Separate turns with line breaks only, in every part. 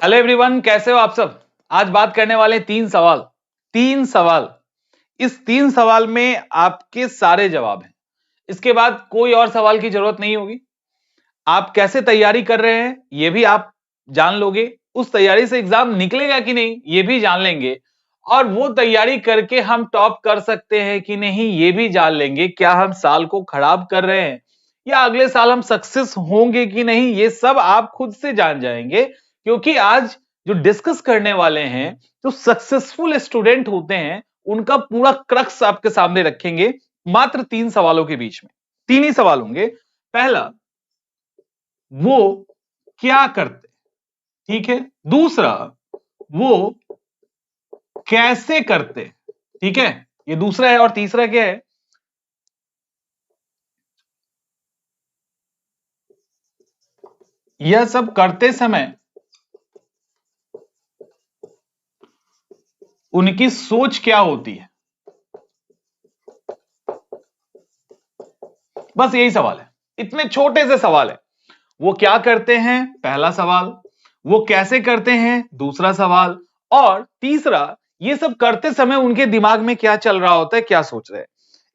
Hello everyone, कैसे हो आप सब। आज बात करने वाले तीन सवाल। इस तीन सवाल में आपके सारे जवाब हैं। इसके बाद कोई और सवाल की जरूरत नहीं होगी। आप कैसे तैयारी कर रहे हैं ये भी आप जान लोगे। उस तैयारी से एग्जाम निकलेगा कि नहीं ये भी जान लेंगे। और वो तैयारी करके हम टॉप कर सकते हैं कि नहीं ये भी जान लेंगे। क्या हम साल को खराब कर रहे हैं या अगले साल हम सक्सेस होंगे कि नहीं, ये सब आप खुद से जान जाएंगे। क्योंकि आज जो डिस्कस करने वाले हैं, जो सक्सेसफुल स्टूडेंट होते हैं, उनका पूरा क्रक्स आपके सामने रखेंगे मात्र तीन सवालों के बीच में। तीन ही सवाल होंगे। पहला, वो क्या करते, ठीक है। दूसरा, वो कैसे करते, ठीक है, ये दूसरा है। और तीसरा क्या है, यह सब करते समय उनकी सोच क्या होती है। बस यही सवाल है, इतने छोटे से सवाल है। वो क्या करते हैं, पहला सवाल। वो कैसे करते हैं, दूसरा सवाल। और तीसरा, ये सब करते समय उनके दिमाग में क्या चल रहा होता है, क्या सोच रहे हैं।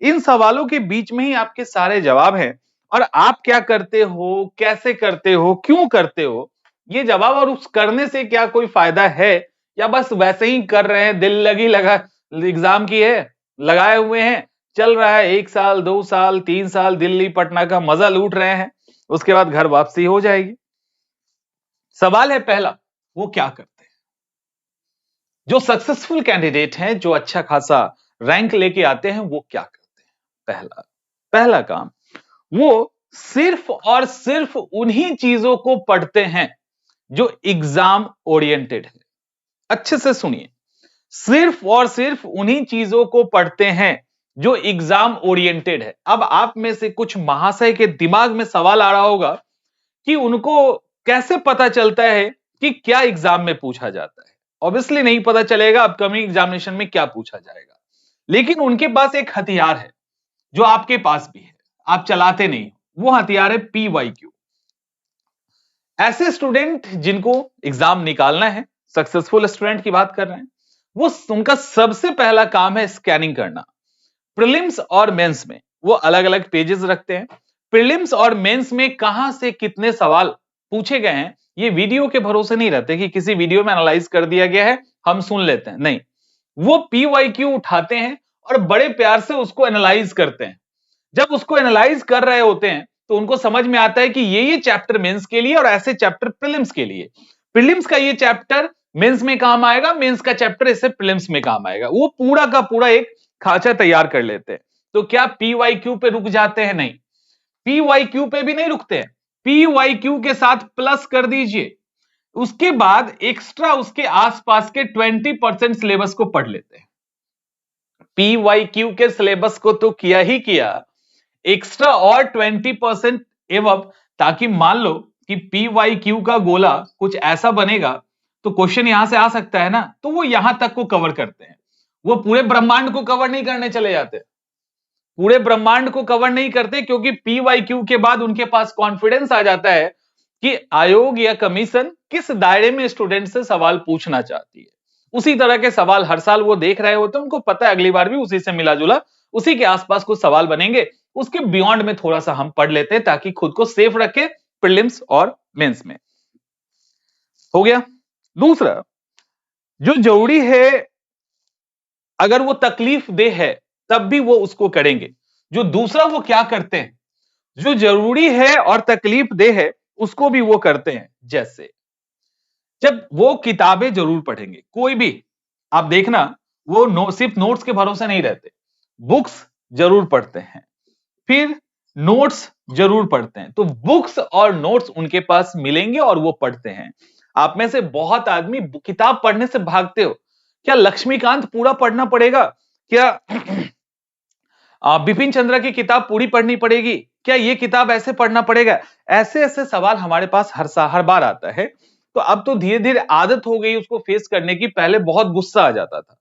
इन सवालों के बीच में ही आपके सारे जवाब हैं। और आप क्या करते हो, कैसे करते हो, क्यों करते हो, ये जवाब। और उस करने से क्या कोई फायदा है या बस वैसे ही कर रहे हैं, दिल लगी लगा एग्जाम की है, लगाए हुए हैं, चल रहा है। 1 साल 2 साल 3 साल दिल्ली पटना का मजा लूट रहे हैं, उसके बाद घर वापसी हो जाएगी। सवाल है पहला, वो क्या करते हैं। जो सक्सेसफुल कैंडिडेट हैं, जो अच्छा खासा रैंक लेके आते हैं, वो क्या करते हैं। पहला काम, वो सिर्फ और सिर्फ उन्हीं चीजों को पढ़ते हैं जो एग्जाम ओरिएंटेड है। अच्छे से सुनिए, सिर्फ और सिर्फ उन्हीं चीजों को पढ़ते हैं जो एग्जाम ओरिएंटेड है। अब आप में से कुछ महाशय के दिमाग में सवाल आ रहा होगा कि उनको कैसे पता चलता है कि क्या एग्जाम में पूछा जाता है। ऑब्वियसली नहीं पता चलेगा अपकमिंग एग्जामिनेशन में क्या पूछा जाएगा। लेकिन उनके पास एक हथियार है जो आपके पास भी है, आप चलाते नहीं। वो हथियार है PYQ। ऐसे स्टूडेंट जिनको एग्जाम निकालना है, सक्सेसफुल स्टूडेंट की बात कर रहे हैं, वो उनका सबसे पहला काम है स्कैनिंग करना। प्रीलिम्स और मेंस में वो अलग अलग पेजेस रखते हैं। प्रीलिम्स और मेंस में कहां से कितने सवाल पूछे गए हैं, ये वीडियो के भरोसे नहीं रहते कि किसी वीडियो में एनालाइज कर दिया गया है, हम सुन लेते हैं। नहीं, वो PYQ उठाते हैं और बड़े प्यार से उसको एनालाइज करते हैं। जब उसको एनालाइज कर रहे होते हैं तो उनको समझ में आता है कि ये चैप्टर मेंस के लिए और ऐसे चैप्टर प्रीलिम्स के लिए। प्रीलिम्स का ये चैप्टर मेंस में काम आएगा, मेंस का चैप्टर इससे प्रीलिम्स में काम आएगा। वो पूरा का पूरा एक खाचा तैयार कर लेते हैं। तो क्या PYQ पे रुक जाते हैं? नहीं, PYQ पे भी नहीं रुकते हैं। PYQ के साथ प्लस कर दीजिए, उसके बाद एक्स्ट्रा उसके आसपास के 20% सिलेबस को पढ़ लेते हैं। PYQ के सिलेबस को तो किया ही किया, एक्स्ट्रा और 20% एवं, ताकि मान लो कि PYQ का गोला कुछ ऐसा बनेगा तो क्वेश्चन यहां से आ सकता है ना, तो वो यहां तक को कवर करते हैं। वो पूरे ब्रह्मांड को कवर नहीं करने चले जाते, पूरे ब्रह्मांड को कवर नहीं करते, क्योंकि PYQ के बाद उनके पास कॉन्फिडेंस आ जाता है कि आयोग या कमीशन किस दायरे में स्टूडेंट से सवाल पूछना चाहती है। उसी तरह के सवाल हर साल वो देख रहे होते हैं, उनको पता है अगली बार भी उसी से मिला जुला, उसी के आसपास कुछ सवाल बनेंगे। उसके बियॉन्ड में थोड़ा सा हम पढ़ लेते हैं ताकि खुद को सेफ रखे प्रीलिम्स और मेंस में। हो गया। दूसरा, जो जरूरी है, अगर वो तकलीफ दे है तब भी वो उसको करेंगे। जो दूसरा वो क्या करते हैं, जो जरूरी है और तकलीफ दे है उसको भी वो करते हैं। जैसे जब वो किताबें जरूर पढ़ेंगे, कोई भी आप देखना, वो सिर्फ नोट्स के भरोसे नहीं रहते, बुक्स जरूर पढ़ते हैं, फिर नोट्स जरूर पढ़ते हैं। तो बुक्स और नोट्स उनके पास मिलेंगे और वो पढ़ते हैं। आप में से बहुत आदमी किताब पढ़ने से भागते हो। क्या लक्ष्मीकांत पूरा पढ़ना पड़ेगा? क्या बिपिन चंद्र की किताब पूरी पढ़नी पड़ेगी? क्या ये किताब ऐसे पढ़ना पड़ेगा? ऐसे ऐसे सवाल हमारे पास हर बार आता है। तो अब तो धीरे धीरे आदत हो गई उसको फेस करने की। पहले बहुत गुस्सा आ जाता था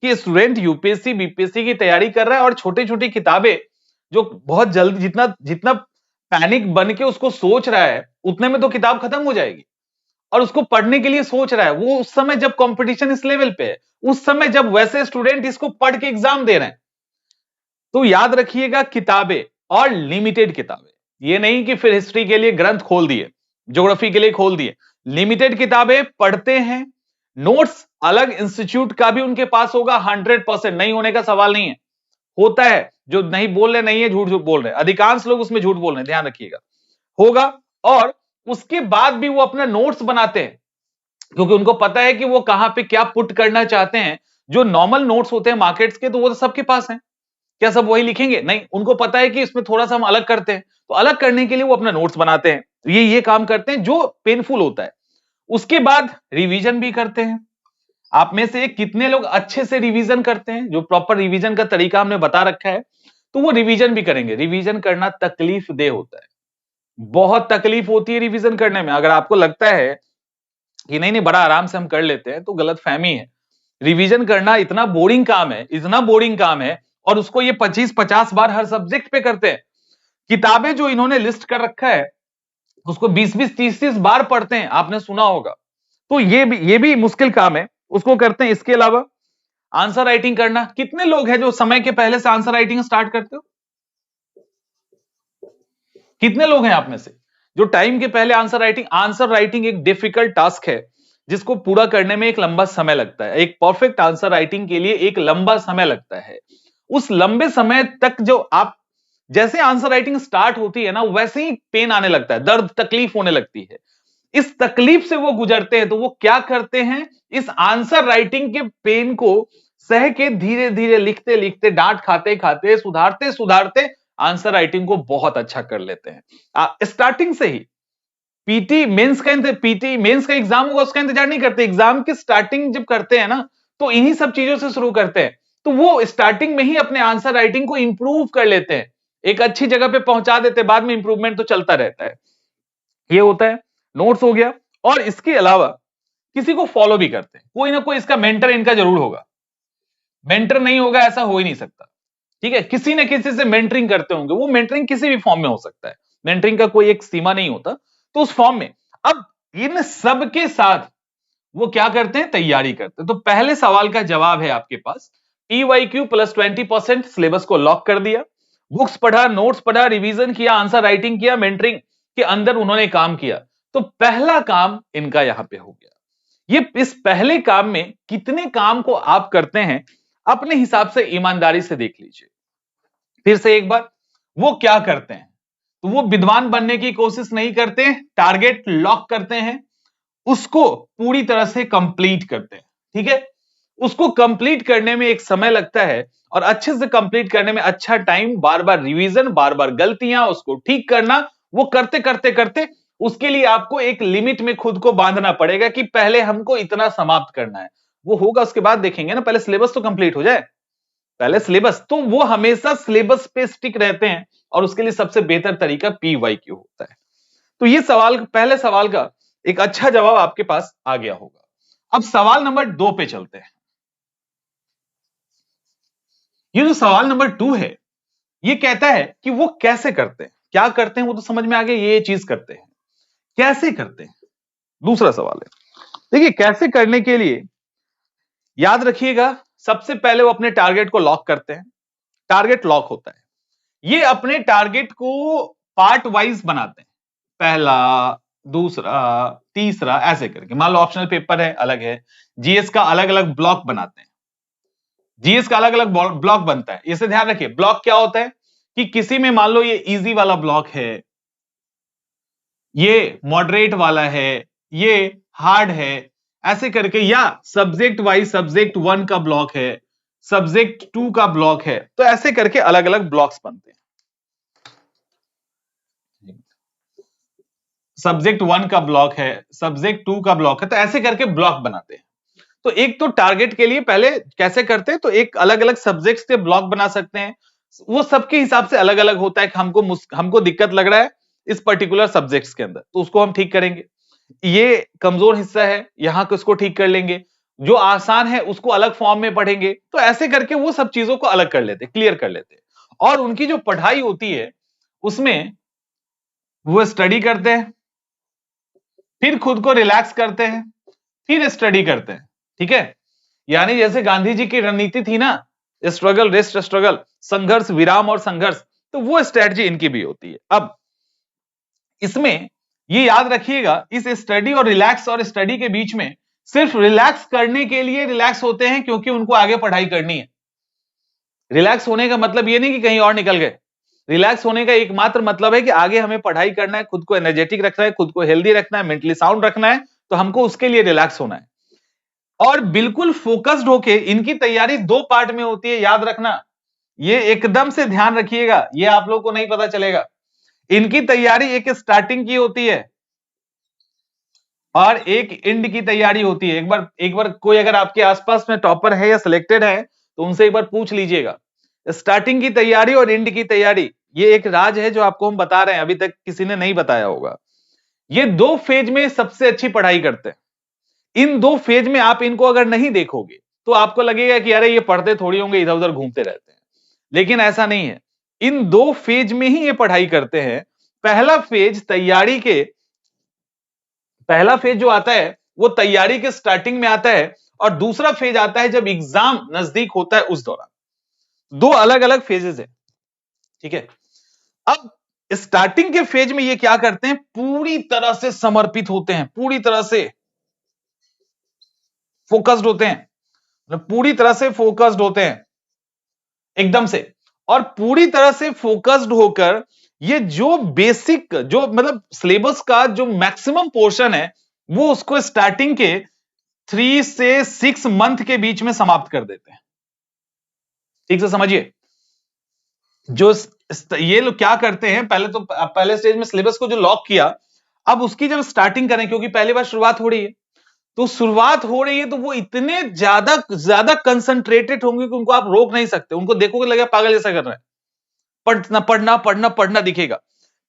कि स्टूडेंट यूपीएससी बीपीएससी की तैयारी कर रहा है और छोटी छोटी किताबें जो बहुत जल्द, जितना जितना पैनिक बन के उसको सोच रहा है उतने में तो किताब खत्म हो जाएगी। और उसको पढ़ने के लिए सोच रहा है, वो उस समय जब कंपटीशन इस लेवल पे है, उस समय जब वैसे स्टूडेंट इसको पढ़ के एग्जाम दे रहे हैं। तो याद रखिएगा, किताबें और लिमिटेड किताबें, ये नहीं कि फिर हिस्ट्री के लिए ग्रंथ खोल दिए, ज्योग्राफी के लिए खोल दिए, लिमिटेड किताबें पढ़ते हैं। नोट्स अलग इंस्टीट्यूट का भी उनके पास होगा, 100% नहीं होने का सवाल नहीं है, होता है। जो नहीं बोल रहे नहीं है, झूठ बोल रहे हैं, अधिकांश लोग उसमें झूठ बोल रहे हैं, ध्यान रखिएगा, होगा। और उसके बाद भी वो अपना नोट्स बनाते हैं, क्योंकि उनको पता है कि वो कहां पे क्या पुट करना चाहते हैं। जो नॉर्मल नोट्स होते हैं मार्केट्स के, तो वो तो सबके पास हैं, क्या सब वही लिखेंगे? नहीं, उनको पता है कि इसमें थोड़ा सा हम अलग करते हैं, तो अलग करने के लिए वो अपना नोट्स बनाते हैं। ये काम करते हैं जो पेनफुल होता है। उसके बाद रिवीजन भी करते हैं। आप में से कितने लोग अच्छे से रिवीजन करते हैं? जो प्रॉपर रिवीजन का तरीका हमने बता रखा है, तो वो रिवीजन भी करेंगे। रिवीजन करना तकलीफ दे होता है, बहुत तकलीफ होती है रिवीजन करने में। अगर आपको लगता है कि नहीं नहीं बड़ा आराम से हम कर लेते हैं, तो गलतफहमी है। रिवीजन करना इतना बोरिंग काम है, इतना बोरिंग काम है, और उसको ये 25-50 बार हर सब्जेक्ट पे करते हैं। किताबें जो इन्होंने लिस्ट कर रखा है, उसको 20-20, 30-30 बार पढ़ते हैं, आपने सुना होगा। तो ये भी मुश्किल काम है, उसको करते हैं। इसके अलावा आंसर राइटिंग करना, कितने लोग हैं जो समय के पहले से आंसर राइटिंग स्टार्ट करते हो? कितने लोग हैं आप में से जो टाइम के पहले आंसर राइटिंग एक डिफिकल्ट टास्क है, जिसको पूरा करने में एक लंबा समय लगता है। एक परफेक्ट आंसर राइटिंग के लिए एक लंबा समय लगता है। उस लंबे समय तक जो आप, जैसे आंसर राइटिंग स्टार्ट होती है ना, वैसे ही पेन आने लगता है, दर्द तकलीफ होने लगती है। इस तकलीफ से वो गुजरते हैं, तो वो क्या करते हैं, इस आंसर राइटिंग के पेन को सह के धीरे धीरे लिखते लिखते, डांट खाते खाते, सुधारते सुधारते आंसर राइटिंग को बहुत अच्छा कर लेते हैं। स्टार्टिंग से ही पीटी मेंस का एग्जाम होगा, उसका इंतजार नहीं करते। एग्जाम की स्टार्टिंग जब करते हैं ना, तो इन्हीं सब चीजों से शुरू करते हैं। तो वो स्टार्टिंग में ही अपने आंसर राइटिंग को इंप्रूव कर लेते हैं, एक अच्छी जगह पे पहुंचा देते हैं। बाद में इंप्रूवमेंट तो चलता रहता है। ये होता है, नोट्स हो गया। और इसके अलावा किसी को फॉलो भी करते हैं, कोई ना कोई इसका मेंटर इनका जरूर होगा। मेंटर नहीं होगा ऐसा हो ही नहीं सकता, ठीक है? किसी न किसी से मेंटरिंग करते होंगे। वो मेंटरिंग किसी भी फॉर्म में हो सकता है, मेंटरिंग का कोई एक सीमा नहीं होता। तो उस फॉर्म में अब इन सबके साथ वो क्या करते हैं, तैयारी करते हैं। तो पहले सवाल का जवाब है आपके पास, TYQ प्लस 20% सिलेबस को लॉक कर दिया। बुक्स पढ़ा, नोट्स पढ़ा, रिवीजन किया, आंसर राइटिंग किया, मेंटरिंग के अंदर उन्होंने काम किया। तो पहला काम इनका यहां पे हो गया। ये इस पहले काम में कितने काम को आप करते हैं, अपने हिसाब से ईमानदारी से देख लीजिए। फिर से एक बार, वो क्या करते हैं, तो वो विद्वान बनने की कोशिश नहीं करते, टारगेट लॉक करते हैं, उसको पूरी तरह से कंप्लीट करते हैं। ठीक है, उसको कंप्लीट करने में एक समय लगता है, और अच्छे से कंप्लीट करने में अच्छा टाइम, बार बार रिवीजन, बार बार गलतियां, उसको ठीक करना, वो करते करते करते उसके लिए आपको एक लिमिट में खुद को बांधना पड़ेगा कि पहले हमको इतना समाप्त करना है। वो होगा उसके बाद देखेंगे ना, पहले सिलेबस तो कंप्लीट हो जाए। पहले सिलेबस, तो वो हमेशा सिलेबस पे स्टिक रहते हैं, और उसके लिए सबसे बेहतर तरीका PYQ होता है। तो ये सवाल, पहले सवाल का एक अच्छा जवाब आपके पास आ गया होगा। अब सवाल नंबर 2 पे चलते हैं। ये जो सवाल नंबर 2 है, ये कहता है कि वो कैसे करते हैं, क्या करते हैं, वो तो समझ में आ गया, ये चीज करते हैं, कैसे करते हैं। दूसरा सवाल है, देखिए कैसे करने के लिए याद रखिएगा, सबसे पहले वो अपने टारगेट को लॉक करते हैं। टारगेट लॉक होता है, ये अपने टारगेट को पार्ट वाइज बनाते हैं, पहला, दूसरा, तीसरा, ऐसे करके। मान लो ऑप्शनल पेपर है, अलग है, जीएस का अलग अलग ब्लॉक बनाते हैं। जीएस का अलग अलग ब्लॉक बनता है, इसे ध्यान रखिए। ब्लॉक क्या होता है कि किसी में मान लो ये इजी वाला ब्लॉक है, ये मॉडरेट वाला है, ये हार्ड है, ऐसे करके, या सब्जेक्ट वाइज सब्जेक्ट 1 का ब्लॉक है, सब्जेक्ट 2 का ब्लॉक है, तो ऐसे करके अलग अलग ब्लॉक्स बनते हैं। सब्जेक्ट 1 का ब्लॉक है, सब्जेक्ट 2 का ब्लॉक है, तो ऐसे करके ब्लॉक बनाते हैं। तो एक तो टारगेट के लिए पहले कैसे करते हैं, तो एक अलग अलग सब्जेक्ट्स के ब्लॉक बना सकते हैं। वो सबके हिसाब से अलग अलग होता है कि हमको दिक्कत लग रहा है इस पर्टिकुलर सब्जेक्ट्स के अंदर, तो उसको हम ठीक करेंगे। ये कमजोर हिस्सा है, यहां को उसको ठीक कर लेंगे। जो आसान है उसको अलग फॉर्म में पढ़ेंगे। तो ऐसे करके वो सब चीजों को अलग कर लेते, क्लियर कर लेते। और उनकी जो पढ़ाई होती है, उसमें वो स्टडी करते हैं, फिर खुद को रिलैक्स करते हैं, फिर स्टडी करते हैं। ठीक है, यानी जैसे गांधी जी की रणनीति थी ना, स्ट्रगल रेस्ट स्ट्रगल, संघर्ष विराम और संघर्ष, तो वो स्ट्रेटजी इनकी भी होती है। अब इसमें ये याद रखिएगा, इस स्टडी और रिलैक्स और स्टडी के बीच में सिर्फ रिलैक्स करने के लिए रिलैक्स होते हैं, क्योंकि उनको आगे पढ़ाई करनी है। रिलैक्स होने का मतलब ये नहीं कि कहीं और निकल गए। रिलैक्स होने का एकमात्र मतलब है कि आगे हमें पढ़ाई करना है, खुद को एनर्जेटिक रखना है, खुद को हेल्दी रखना है, मेंटली साउंड रखना है, तो हमको उसके लिए रिलैक्स होना है। और बिल्कुल फोकस्ड होके इनकी तैयारी 2 पार्ट में होती है, याद रखना, ये एकदम से ध्यान रखिएगा, ये आप लोग को नहीं पता चलेगा। इनकी तैयारी एक स्टार्टिंग की होती है और एक एंड की तैयारी होती है। एक बार कोई अगर आपके आसपास में टॉपर है या सिलेक्टेड है तो उनसे एक बार पूछ लीजिएगा, स्टार्टिंग की तैयारी और एंड की तैयारी, ये एक राज है जो आपको हम बता रहे हैं, अभी तक किसी ने नहीं बताया होगा। ये 2 फेज में सबसे अच्छी पढ़ाई करते हैं। इन 2 फेज में आप इनको अगर नहीं देखोगे तो आपको लगेगा कि अरे ये पढ़ते थोड़ी होंगे, इधर उधर घूमते रहते हैं, लेकिन ऐसा नहीं है। इन 2 फेज में ही ये पढ़ाई करते हैं। पहला फेज तैयारी के, पहला फेज जो आता है वो तैयारी के स्टार्टिंग में आता है, और दूसरा फेज आता है जब एग्जाम नजदीक होता है उस दौरान। 2 अलग अलग फेजेस है। ठीक है, अब स्टार्टिंग के फेज में ये क्या करते हैं, पूरी तरह से समर्पित होते हैं, पूरी तरह से फोकस्ड होते हैं, मतलब पूरी तरह से फोकस्ड होते हैं एकदम से। और पूरी तरह से फोकस्ड होकर ये जो बेसिक, जो मतलब सिलेबस का जो मैक्सिमम पोर्शन है, वो उसको स्टार्टिंग के 3 से 6 मंथ के बीच में समाप्त कर देते हैं। ठीक से समझिए, जो ये लोग क्या करते हैं, पहले स्टेज में सिलेबस को जो लॉक किया, अब उसकी जब स्टार्टिंग करें, क्योंकि पहली बार शुरुआत हो रही है, तो शुरुआत हो रही है तो वो इतने ज्यादा ज्यादा कंसंट्रेटेड होंगे कि उनको आप रोक नहीं सकते। उनको देखोगे लगेगा पागल जैसा कर रहे हैं, पढ़ना पढ़ना पढ़ना पढ़ना दिखेगा।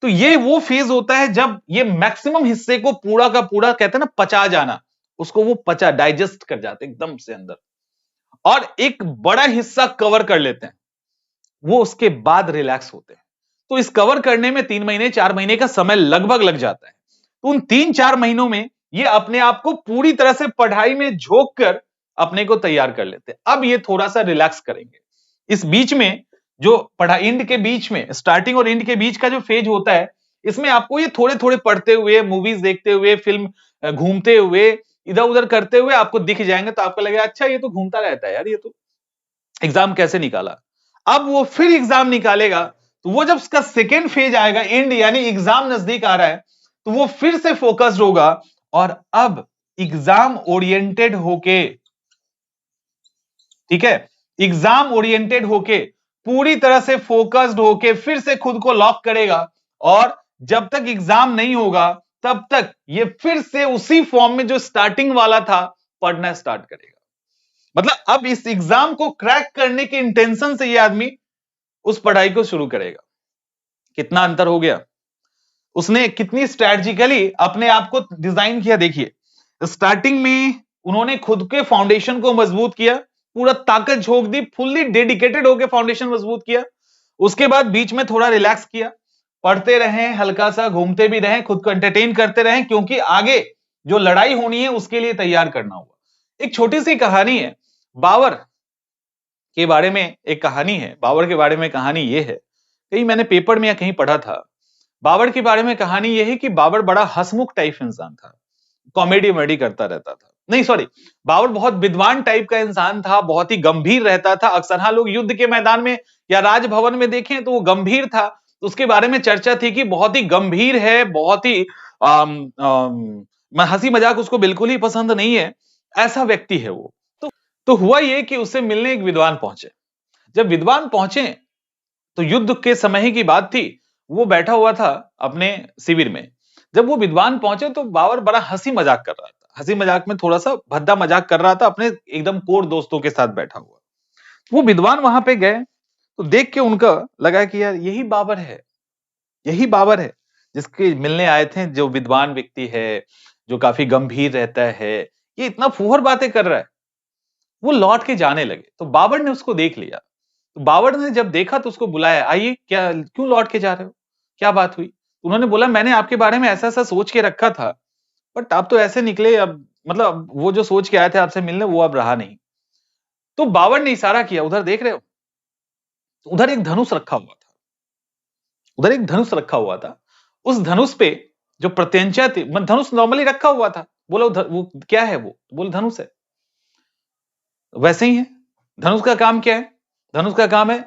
तो ये वो फेज होता है जब ये मैक्सिमम हिस्से को पूरा का पूरा कहते हैं ना पचा जाना, उसको वो पचा डाइजेस्ट कर जाते हैं एकदम से अंदर, और एक बड़ा हिस्सा कवर कर लेते हैं, वो उसके बाद रिलैक्स होते हैं। तो इस कवर करने में 3 महीने 4 महीने का समय लगभग लग जाता है। तो उन 3-4 महीनों में ये अपने आप को पूरी तरह से पढ़ाई में झोंक कर अपने को तैयार कर लेते हैं। अब ये थोड़ा सा रिलैक्स करेंगे। इस बीच में जो पढ़ाई, एंड के बीच में, स्टार्टिंग और एंड के बीच का जो फेज होता है, इसमें आपको ये थोड़े थोड़े पढ़ते हुए, मूवीज देखते हुए, फिल्म घूमते हुए, इधर उधर करते हुए आपको दिख जाएंगे, तो आपको लगेगा अच्छा ये तो घूमता रहता है यार, ये तो एग्जाम कैसे निकाला। अब वो फिर एग्जाम निकालेगा, तो वो जब उसका सेकेंड फेज आएगा, एंड यानी एग्जाम नजदीक आ रहा है, तो वो फिर से फोकस्ड होगा, और अब एग्जाम ओरिएंटेड होके, ठीक है, एग्जाम ओरिएंटेड होके पूरी तरह से फोकस्ड होके फिर से खुद को लॉक करेगा, और जब तक एग्जाम नहीं होगा तब तक ये फिर से उसी फॉर्म में जो स्टार्टिंग वाला था पढ़ना स्टार्ट करेगा। मतलब अब इस एग्जाम को क्रैक करने के इंटेंशन से ये आदमी उस पढ़ाई को शुरू करेगा। कितना अंतर हो गया, उसने कितनी स्ट्रैटेजिकली अपने आप को डिजाइन किया। देखिए, स्टार्टिंग में उन्होंने खुद के फाउंडेशन को मजबूत किया, पूरा ताकत झोंक दी, फुल्ली डेडिकेटेड होकर फाउंडेशन मजबूत किया। उसके बाद बीच में थोड़ा रिलैक्स किया, पढ़ते रहें, हल्का सा घूमते भी रहें, खुद को एंटरटेन करते रहें, क्योंकि आगे जो लड़ाई होनी है उसके लिए तैयार करना होगा। एक छोटी सी कहानी है बाबर के बारे में, एक कहानी है बाबर के बारे में। कहानी यह है, कहीं मैंने पेपर में या कहीं पढ़ा था, बाबर के बारे में कहानी यह है कि बाबर बड़ा हंसमुख टाइप इंसान था, कॉमेडी वॉमेडी करता रहता था। नहीं सॉरी, बाबर बहुत विद्वान टाइप का इंसान था, बहुत ही गंभीर रहता था। अक्सर हाँ लोग युद्ध के मैदान में या राजभवन में देखें तो वो गंभीर था, तो उसके बारे में चर्चा थी कि बहुत ही गंभीर है, बहुत ही हंसी मजाक उसको बिल्कुल ही पसंद नहीं है, ऐसा व्यक्ति है वो। तो हुआ ये कि उससे मिलने एक विद्वान पहुंचे। जब विद्वान पहुंचे तो युद्ध के समय ही की बात थी, वो बैठा हुआ था अपने शिविर में। जब वो विद्वान पहुंचे तो बाबर बड़ा हंसी मजाक कर रहा था, हंसी मजाक में थोड़ा सा भद्दा मजाक कर रहा था, अपने एकदम कोर दोस्तों के साथ बैठा हुआ। वो विद्वान वहां पे गए तो देख के उनका लगा कि यार यही बाबर है, यही बाबर है जिसके मिलने आए थे, जो विद्वान व्यक्ति है, जो काफी गंभीर रहता है, ये इतना फूहड़ बातें कर रहा है। वो लौट के जाने लगे तो बाबर ने उसको देख लिया। तो बाबर ने जब देखा तो उसको बुलाया, आइए, क्या क्यों लौट के जा रहे हो, क्या बात हुई। उन्होंने बोला मैंने आपके बारे में ऐसा ऐसा सोच के रखा था, बट आप तो ऐसे निकले, अब मतलब वो जो सोच के आए थे आपसे मिलने वो अब रहा नहीं। तो बाबर ने इशारा किया, उधर देख रहे हो, उधर एक धनुष रखा हुआ था, उधर एक धनुष रखा हुआ था। उस धनुष पे जो प्रत्यंचा थी, धनुष नॉर्मली रखा हुआ था, बोला वो क्या है, वो बोले धनुष है। वैसे ही है, धनुष का काम क्या है, धनुष का काम है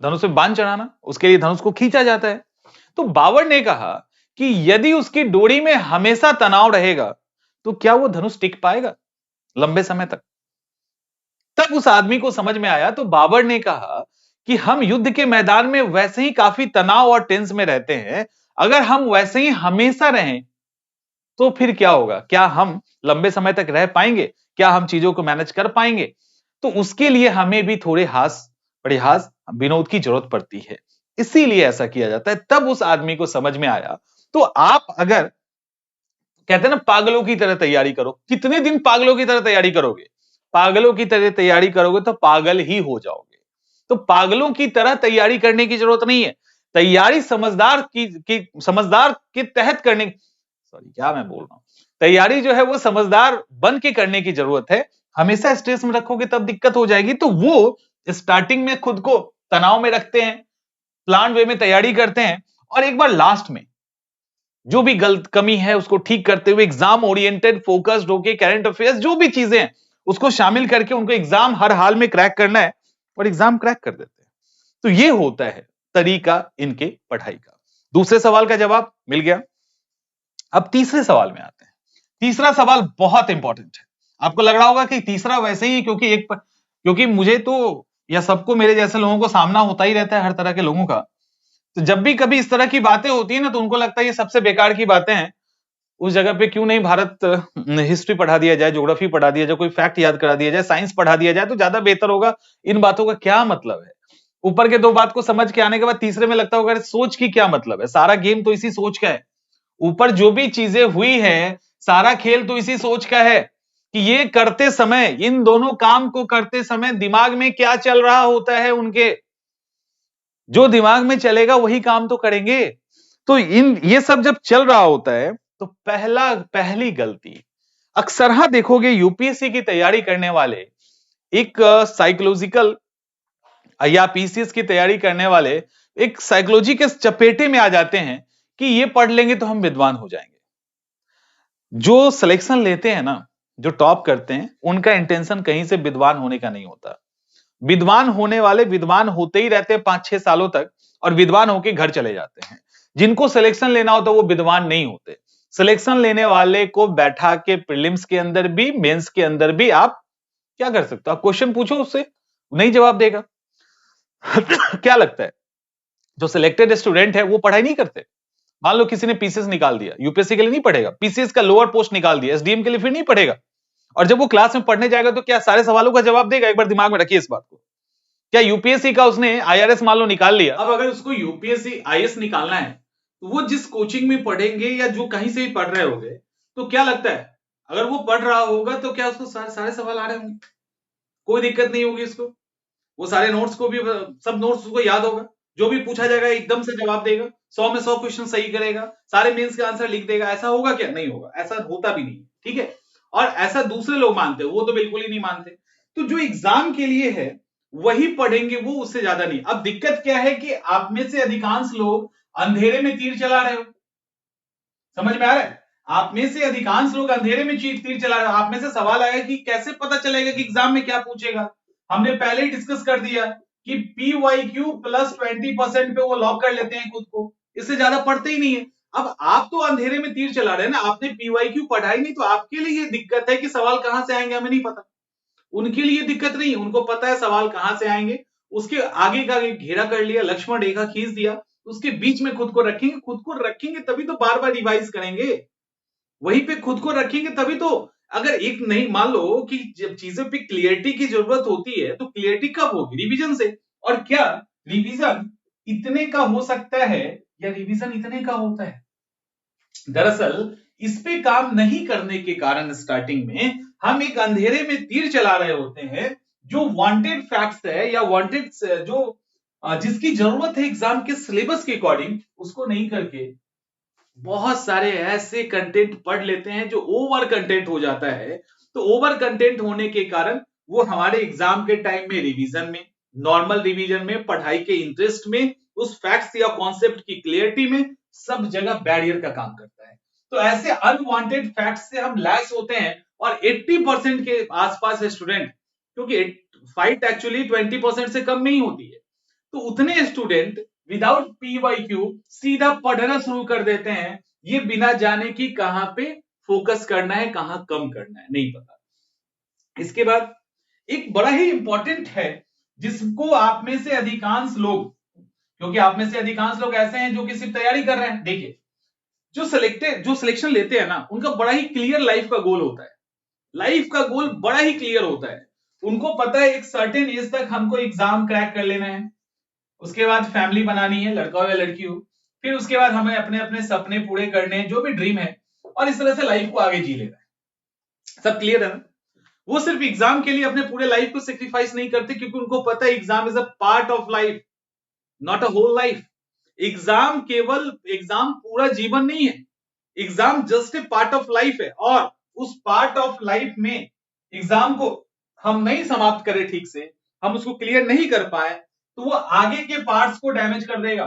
धनुष पे बाण चढ़ाना, उसके लिए धनुष को खींचा जाता है। तो बाबर ने कहा कि यदि उसकी डोरी में हमेशा तनाव रहेगा तो क्या वो धनुष टिक पाएगा लंबे समय तक। तब उस आदमी को समझ में आया, तो बाबर ने कहा कि हम युद्ध के मैदान में वैसे ही काफी तनाव और टेंस में रहते हैं, अगर हम वैसे ही हमेशा रहें तो फिर क्या होगा, क्या हम लंबे समय तक रह पाएंगे, क्या हम चीजों को मैनेज कर पाएंगे। तो उसके लिए हमें भी थोड़े परिहास विनोद की जरूरत पड़ती है, इसीलिए ऐसा किया जाता है। तब उस आदमी को समझ में आया। तो आप अगर कहते हैं ना पागलों की तरह तैयारी करो, कितने दिन पागलों की तरह तैयारी करोगे, पागलों की तरह तैयारी करोगे तो पागल ही हो जाओगे। तो पागलों की तरह तैयारी करने की जरूरत नहीं है, तैयारी समझदार के तहत करने, सॉरी क्या मैं बोल रहा हूं, तैयारी जो है वो समझदार बन के करने की जरूरत है। हमेशा स्ट्रेस में रखोगे तब दिक्कत हो जाएगी। तो वो स्टार्टिंग में खुद को तनाव में रखते हैं, प्लान वे में तैयारी करते हैं, और एक बार लास्ट में जो भी गलत कमी है उसको ठीक करते हुए एग्जाम ओरिएंटेड फोकस्ड होके करंट अफेयर्स जो भी चीजें हैं उसको शामिल करके उनको एग्जाम हर हाल में क्रैक करना है, और एग्जाम क्रैक कर देते हैं। तो ये होता है तरीका इनके पढ़ाई का। दूसरे सवाल का जवाब मिल गया। अब तीसरे सवाल में आते हैं। तीसरा सवाल बहुत इंपॉर्टेंट है। आपको लग रहा होगा कि तीसरा वैसे ही क्योंकि मुझे तो या सबको मेरे जैसे लोगों को सामना होता ही रहता है हर तरह के लोगों का। तो जब भी कभी इस तरह की बातें होती है ना तो उनको लगता है ये सबसे बेकार की बातें हैं, उस जगह पे क्यों नहीं भारत हिस्ट्री पढ़ा दिया जाए, ज्योग्राफी पढ़ा दिया जाए, कोई फैक्ट याद करा दिया जाए, साइंस पढ़ा दिया जाए तो ज्यादा बेहतर होगा। इन बातों का क्या मतलब है। ऊपर के दो बात को समझ के आने के बाद तीसरे में लगता होगा सोच की क्या मतलब है, सारा गेम तो इसी सोच का है। ऊपर जो भी चीजें हुई है सारा खेल तो इसी सोच का है कि ये करते समय, इन दोनों काम को करते समय दिमाग में क्या चल रहा होता है उनके, जो दिमाग में चलेगा वही काम तो करेंगे। तो ये सब जब चल रहा होता है तो पहली गलती अक्सर देखोगे यूपीएससी की तैयारी करने वाले एक साइकोलॉजिकल या पीसीएस की तैयारी करने वाले एक साइकोलॉजी के चपेटे में आ जाते हैं कि ये पढ़ लेंगे तो हम विद्वान हो जाएंगे। जो सिलेक्शन लेते हैं ना, जो टॉप करते हैं, उनका इंटेंशन कहीं से विद्वान होने का नहीं होता। विद्वान होने वाले विद्वान होते ही रहते हैं 5-6 सालों तक, और विद्वान होके घर चले जाते हैं। जिनको सिलेक्शन लेना होता है वो विद्वान नहीं होते। सिलेक्शन लेने वाले को बैठा के प्रीलिम्स के अंदर भी मेंस के अंदर भी आप क्या कर सकते हो, आप क्वेश्चन पूछो उससे, नहीं जवाब देगा। क्या लगता है जो सिलेक्टेड स्टूडेंट है वो पढ़ाई नहीं करते। मान लो किसी ने पीसीएस निकाल दिया, यूपीएससी के लिए नहीं पढ़ेगा, पीसीएस का लोअर पोस्ट निकाल दिया, एसडीएम के लिए फिर नहीं पढ़ेगा। और जब वो क्लास में पढ़ने जाएगा तो क्या सारे सवालों का जवाब देगा, एक बार दिमाग में रखिए इस बात को। क्या यूपीएससी का उसने आईआरएस मान लो निकाल लिया, अब अगर उसको यूपीएससी आईएएस निकालना है तो वो जिस कोचिंग में पढ़ेंगे या जो कहीं से भी पढ़ रहे होंगे, तो क्या लगता है अगर वो पढ़ रहा होगा तो क्या उसको सारे सवाल आ रहे होंगे, कोई दिक्कत नहीं होगी उसको, वो सारे नोट्स को भी, सब नोट्स उसको याद होगा, जो भी पूछा जाएगा एकदम से जवाब देगा, 100 में 100 क्वेश्चन सही करेगा, सारे मेंस के आंसर लिख देगा। ऐसा होगा क्या, नहीं होगा, ऐसा होता भी नहीं। ठीक है, और ऐसा दूसरे लोग मानते हैं, वो तो बिल्कुल ही नहीं मानते। तो जो एग्जाम के लिए है वही पढ़ेंगे, वो उससे ज्यादा नहीं। अब दिक्कत क्या है कि आप में से अधिकांश लोग अंधेरे में तीर चला रहे हो, समझ में आ रहा है, आप में से अधिकांश लोग अंधेरे में तीर चला रहे हो। आप में से सवाल आया कि कैसे पता चलेगा कि एग्जाम में क्या पूछेगा, हमने पहले ही डिस्कस कर दिया कि PYQ प्लस 20% पे वो लॉक कर लेते हैं खुद को, इससे ज्यादा पढ़ते ही नहीं है। अब आप तो अंधेरे में तीर चला रहे हैं ना, आपने PYQ पढ़ा ही नहीं, तो आपके लिए ये दिक्कत है कि सवाल कहां से आएंगे हमें नहीं पता। उनके लिए दिक्कत नहीं, उनको पता है सवाल कहां से आएंगे, उसके आगे का घेरा कर लिया, लक्ष्मण रेखा खींच दिया, उसके बीच में खुद को रखेंगे। खुद को रखेंगे तभी तो बार बार रिवाइज करेंगे, वहीं पे खुद को रखेंगे तभी तो। अगर एक नहीं, मान लो कि जब चीजों पे क्लियरिटी की जरूरत होती है तो क्लियरिटी कब होगी, रिवीजन से। और क्या रिवीजन इतने का हो सकता है या रिवीजन इतने का होता है। दरअसल इस पे काम नहीं करने के कारण स्टार्टिंग में हम एक अंधेरे में तीर चला रहे होते हैं, जो वांटेड फैक्ट्स है या वांटेड जो जिसकी जरूरत है एग्जाम के सिलेबस के अकॉर्डिंग, उसको नहीं करके बहुत सारे ऐसे कंटेंट पढ़ लेते हैं जो ओवर कंटेंट हो जाता है। तो ओवर कंटेंट होने के कारण वो हमारे एग्जाम के टाइम में रिवीजन में, नॉर्मल रिवीजन में, पढ़ाई के इंटरेस्ट में, उस फैक्ट्स या कॉन्सेप्ट की क्लियरिटी में सब जगह बैरियर का काम करता है। तो ऐसे अनवांटेड फैक्ट्स से हम लैस होते हैं और 80% के आसपास स्टूडेंट, क्योंकि फाइट एक्चुअली 20% से कम नहीं होती है, तो उतने स्टूडेंट विदाउट PYQ सीधा पढ़ना शुरू कर देते हैं, ये बिना जाने कि कहां पे फोकस करना है, कहां कम करना है, नहीं पता। इसके बाद एक बड़ा ही इंपॉर्टेंट है जिसको आप में से अधिकांश लोग, क्योंकि आप में से अधिकांश लोग ऐसे हैं जो कि सिर्फ तैयारी कर रहे हैं। देखिए, जो सिलेक्शन लेते हैं ना, उनका बड़ा ही क्लियर लाइफ का गोल होता है। लाइफ का गोल बड़ा ही क्लियर होता है। उनको पता है एक सर्टेन एज तक हमको एग्जाम क्रैक कर लेना है, उसके बाद फैमिली बनानी है, लड़का हो या लड़की हो, फिर उसके बाद हमें अपने अपने सपने पूरे करने हैं, जो भी ड्रीम है, और इस तरह से लाइफ को आगे जी लेना है। सब क्लियर है ना? वो सिर्फ एग्जाम के लिए अपने पूरे लाइफ को सेक्रीफाइस नहीं करते, क्योंकि उनको पता है exam is a part of life, not a whole life. Exam पूरा जीवन नहीं है, exam just a part of life है। और उस पार्ट ऑफ लाइफ में एग्जाम को हम नहीं समाप्त करें ठीक से, हम उसको क्लियर नहीं कर पाए, तो वो आगे के पार्ट्स को डैमेज कर देगा।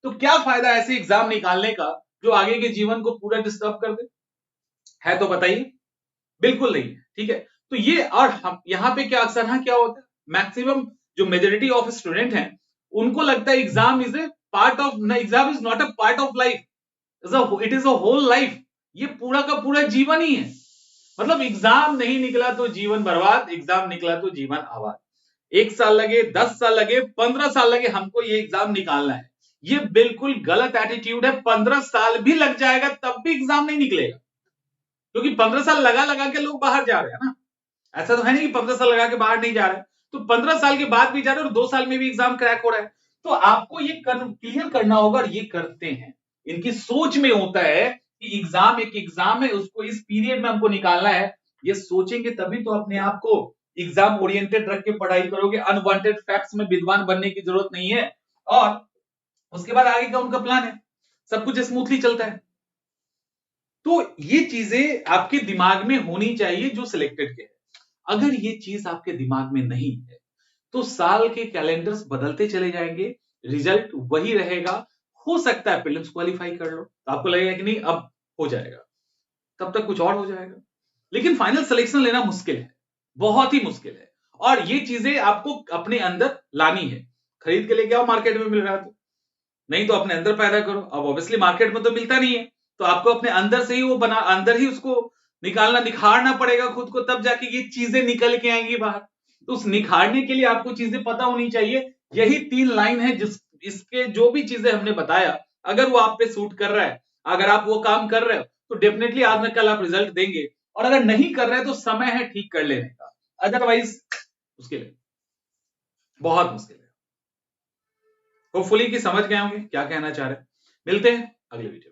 तो क्या फायदा ऐसे एग्जाम निकालने का जो आगे के जीवन को पूरा डिस्टर्ब कर दे? है तो बताइए। बिल्कुल नहीं। ठीक है, तो ये, और हम यहां पे क्या अक्सर क्या होता है, मैक्सिमम जो मेजोरिटी ऑफ स्टूडेंट हैं, उनको लगता है exam is a part of, exam is not a part of life, it is a whole life. ये पूरा का पूरा जीवन ही है। मतलब एग्जाम नहीं निकला तो जीवन बर्बाद, एग्जाम निकला तो जीवन आबाद। 1 साल लगे, 10 साल लगे, 15 साल लगे, हमको ये एग्जाम निकालना है, ये बिल्कुल गलत एटीट्यूड है। 15 साल भी लग जाएगा तब भी एग्जाम नहीं निकलेगा, क्योंकि 15 साल लगा लगा के लोग बाहर जा रहे हैं ना। ऐसा तो है नहीं कि 15 साल लगा के बाहर नहीं जा रहे, तो 15 साल के बाद भी जा रहे हैं और 2 साल में भी एग्जाम क्रैक हो रहा है। तो आपको ये क्लियर करना होगा, और ये करते हैं। इनकी सोच में होता है कि एग्जाम एक एग्जाम है, उसको इस पीरियड में हमको निकालना है। ये सोचेंगे तभी तो अपने आप को एग्जाम ओरिएंटेड रख के पढ़ाई करोगे। अनवांटेड फैक्ट्स में विद्वान बनने की जरूरत नहीं है, और उसके बाद आगे का उनका प्लान है, सब कुछ स्मूथली चलता है। तो ये चीजें आपके दिमाग में होनी चाहिए जो सिलेक्टेड के है। अगर ये चीज आपके दिमाग में नहीं है, तो साल के कैलेंडर्स बदलते चले जाएंगे, रिजल्ट वही रहेगा। हो सकता है प्रीलिम्स क्वालिफाई कर लो, तो आपको लगेगा कि नहीं अब हो जाएगा, तब तक कुछ और हो जाएगा। लेकिन फाइनल सिलेक्शन लेना मुश्किल है, बहुत ही मुश्किल है। और ये चीजें आपको अपने अंदर लानी है। खरीद के लेके आओ, मार्केट में मिल रहा है तो, नहीं तो अपने अंदर पैदा करो। अब ऑब्वियसली मार्केट में तो मिलता नहीं है, तो आपको अपने अंदर से ही वो बना, अंदर ही उसको निकालना, निखारना पड़ेगा खुद को, तब जाके ये चीजें निकल के आएंगी बाहर। तो उस निखारने के लिए आपको चीजें पता होनी चाहिए। यही 3 लाइन है, जिस इसके जो भी चीजें हमने बताया, अगर वो आप पे सूट कर रहा है, अगर आप वो काम कर रहे हो, तो डेफिनेटली आज न कल आप रिजल्ट देंगे। और अगर नहीं कर रहे तो समय है ठीक कर लेने का, अदरवाइज उसके लिए बहुत मुश्किल है। होपफुली कि समझ गए होंगे क्या कहना चाह रहे हैं। मिलते हैं अगले वीडियो।